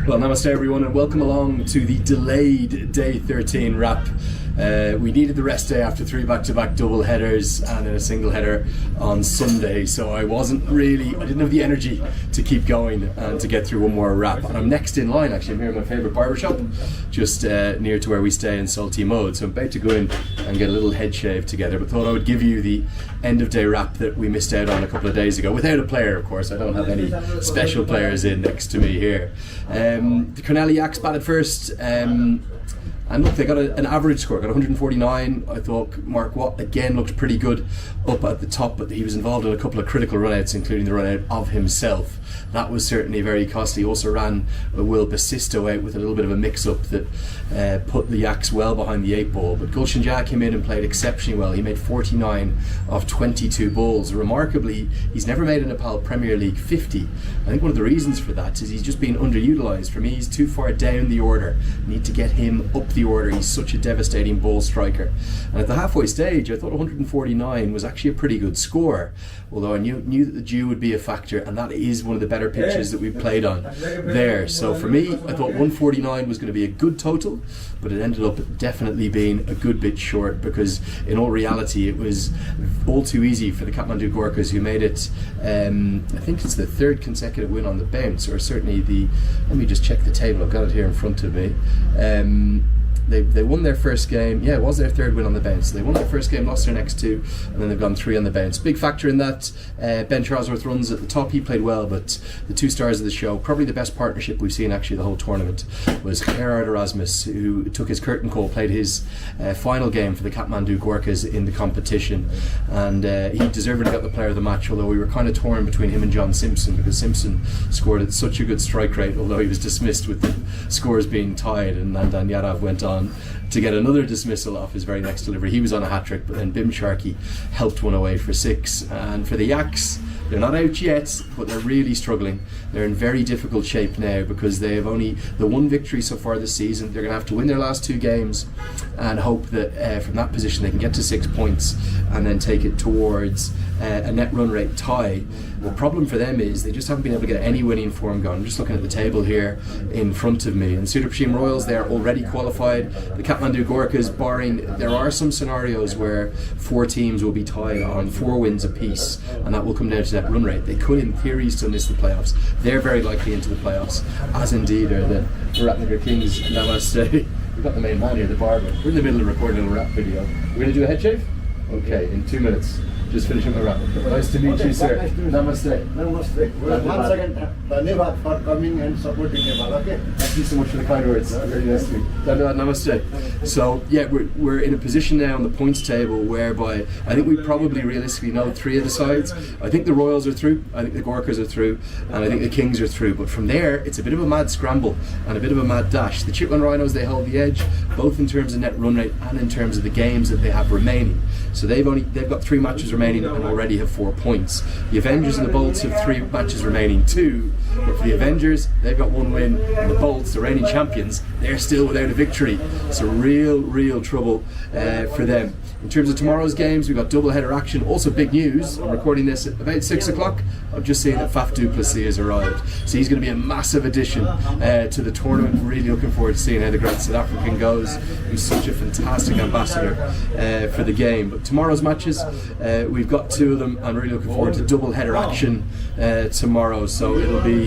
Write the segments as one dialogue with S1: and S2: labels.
S1: Well, namaste everyone and welcome along to the delayed day 13 wrap. We needed the rest day after 3 back-to-back double headers and then a single header on Sunday, so I didn't have the energy to keep going and to get through one more wrap. And I'm next in line, actually. I'm here in my favourite barbershop, just near to where we stay in Salty Mode, so I'm about to go in and get a little head shave together, but thought I would give you the end of day wrap that we missed out on a couple of days ago, without a player, of course. I don't have any special players in next to me here. The Yaks batted first, and look, they got an average score, got 149. I thought Mark Watt again looked pretty good up at the top, but he was involved in a couple of critical runouts, including the runout of himself. That was certainly very costly. He also ran Will Basisto out with a little bit of a mix-up that put the Yaks well behind the 8 ball. But Kairav&Diya came in and played exceptionally well. He made 49 of 22 balls. Remarkably, he's never made a Nepal Premier League 50. I think one of the reasons for that is he's just been underutilised. For me, he's too far down the order. Need to get him up the order. He's such a devastating ball striker. And at the halfway stage, I thought 149 was actually a pretty good score, although I knew that the dew would be a factor, and that is one of the better pitches that we played on there. So for me, I thought 149 was going to be a good total, but it ended up definitely being a good bit short, because in all reality it was all too easy for the Kathmandu Gorkhas, who made it, I think it's the 3rd consecutive win on the bounce, or certainly let me just check the table, I've got it here in front of me. They won their first game. Yeah, it was their 3rd win on the bounce. They won their first game, lost their next 2, and then they've gone 3 on the bounce. Big factor in that, Ben Charlesworth runs at the top. He played well, but the 2 stars of the show, probably the best partnership we've seen actually the whole tournament, was Kairav&Diya, who took his curtain call, played his final game for the Kathmandu Gorkhas in the competition, and he deservedly got the player of the match, although we were kind of torn between him and John Simpson, because Simpson scored at such a good strike rate, although he was dismissed with the scores being tied, and Nandan Yadav went on to get another dismissal off his very next delivery. He was on a hat-trick, but then Bim Sharkey helped one away for 6. And for the Yaks, they're not out yet, but they're really struggling. They're in very difficult shape now, because they have only the 1 victory so far this season. They're going to have to win their last 2 games and hope that from that position they can get to 6 points and then take it towards a net run rate tie. The problem for them is they just haven't been able to get any winning form going. I'm just looking at the table here in front of me, and Sudarshim Royals, they're already qualified. The Kathmandu Gorkhas, barring, there are some scenarios where 4 teams will be tied on 4 wins apiece, and that will come down to that run rate. They could in theory still miss the playoffs. They're very likely into the playoffs, as indeed are the Ratnagar Kings. Namaste. We've got the main man here, the barber. We're in the middle of recording a little rap video. We're going to do a head shave? Okay, in 2 minutes. Just finishing my wrap. Nice to meet you, sir. Namaste.
S2: Namaste. Once again, Dhanyavad for coming and supporting Nepal. Okay.
S1: Thank you so much for the kind words. Very nice to meet you. Namaste. So yeah, we're in a position now on the points table whereby I think we probably realistically know 3 of the sides. I think the Royals are through, I think the Gorkhas are through, and I think the Kings are through. But from there, it's a bit of a mad scramble and a bit of a mad dash. The Chitwan Rhinos, they hold the edge, both in terms of net run rate and in terms of the games that they have remaining. So they've got 3 matches remaining and already have 4 points. The Avengers and the Bolts have 3 matches remaining too, but for the Avengers, they've got 1 win, and the Bolts, the reigning champions, they're still without a victory. So real trouble for them. In terms of tomorrow's games, we've got double header action. Also big news, I'm recording this at about 6 o'clock. I've just seen that Faf du Plessis has arrived. So he's going to be a massive addition to the tournament. Really looking forward to seeing how the great South African goes. He's such a fantastic ambassador for the game. But tomorrow's matches, we've got 2 of them. I'm really looking forward to double header action tomorrow. So it'll be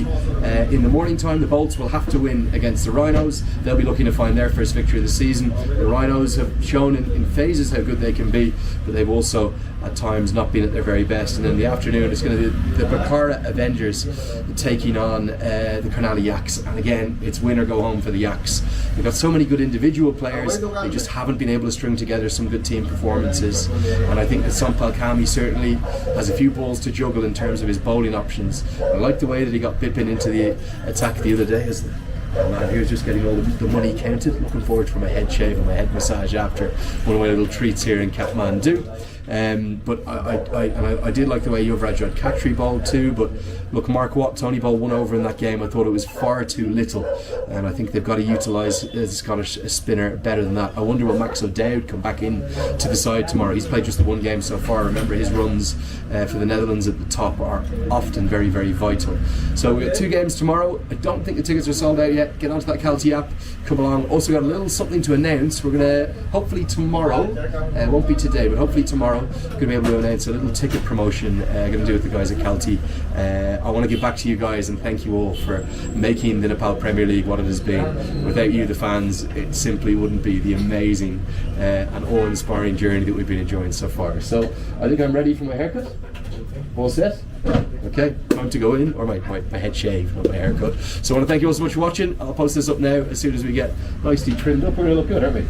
S1: in the morning time. The Bolts will have to win against the Rhinos. They'll be looking to find their first victory of the season. The Rhinos have shown in phases how good they can be, but they've also at times not been at their very best. And in the afternoon, it's going to be the Bakara Avengers taking on the Karnali Yaks, and again, it's win or go home for the Yaks. They've got so many good individual players, they just haven't been able to string together some good team performances, and I think that Sampal Kami certainly has a few balls to juggle in terms of his bowling options. I like the way that he got Bipin into the attack the other day. Man, here's just getting all the money counted. Looking forward to my head shave and my head massage after one of my little treats here in Kathmandu. But I did like the way Yuvraj had Khatri bowled too. But look, Mark Watt, Tony bowled 1 over in that game. I thought it was far too little, and I think they've got to utilise the Scottish spinner better than that. I wonder will Max O'Dowd come back in to the side tomorrow. He's played just the 1 game so far. Remember, his runs for the Netherlands at the top are often very, very vital. So we got 2 games tomorrow. I don't think the tickets are sold out yet. Get onto that Calty app, come along. Also got a little something to announce. We're going to, hopefully tomorrow, it won't be today, but hopefully tomorrow, going to be able to announce a little ticket promotion going to do with the guys at Calty. I want to give back to you guys and thank you all for making the Nepal Premier League what it has been. Without you, the fans, it simply wouldn't be the amazing and awe-inspiring journey that we've been enjoying so far. So I think I'm ready for my haircut. All set? Okay, time to go in, or my head shave, not my haircut. So I want to thank you all so much for watching. I'll post this up now as soon as we get nicely trimmed up. We're going to look good, aren't we?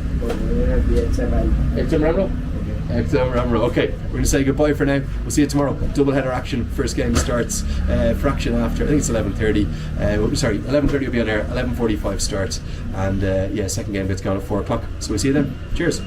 S1: Okay, we're going to say goodbye for now. We'll see you tomorrow. Double header action. First game starts fraction after, I think it's 11:30. Sorry, 11:30 will be on air, 11:45 starts. And second game gets going at 4 o'clock. So we'll see you then. Cheers.